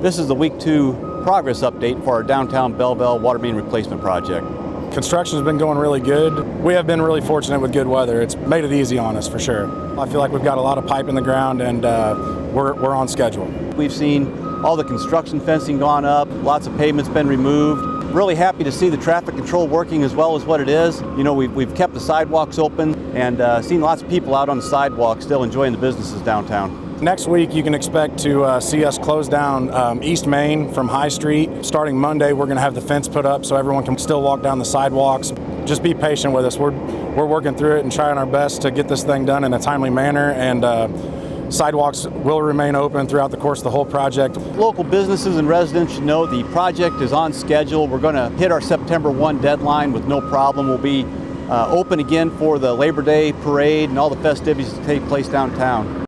This is the week 2 progress update for our downtown Belleville water main replacement project. Construction has been going really good. We have been really fortunate with good weather. It's made it easy on us for sure. I feel like we've got a lot of pipe in the ground and we're on schedule. We've seen all the construction fencing gone up, lots of pavement's been removed. Really happy to see the traffic control working as well as what it is. You know, we've kept the sidewalks open and seen lots of people out on the sidewalk still enjoying the businesses downtown. Next week you can expect to see us close down East Main from High Street. Starting Monday we're going to have the fence put up so everyone can still walk down the sidewalks. Just be patient with us. We're working through it and trying our best to get this thing done in a timely manner, and sidewalks will remain open throughout the course of the whole project. Local businesses and residents should know the project is on schedule. We're going to hit our September 1 deadline with no problem. We'll be open again for the Labor Day parade and all the festivities that take place downtown.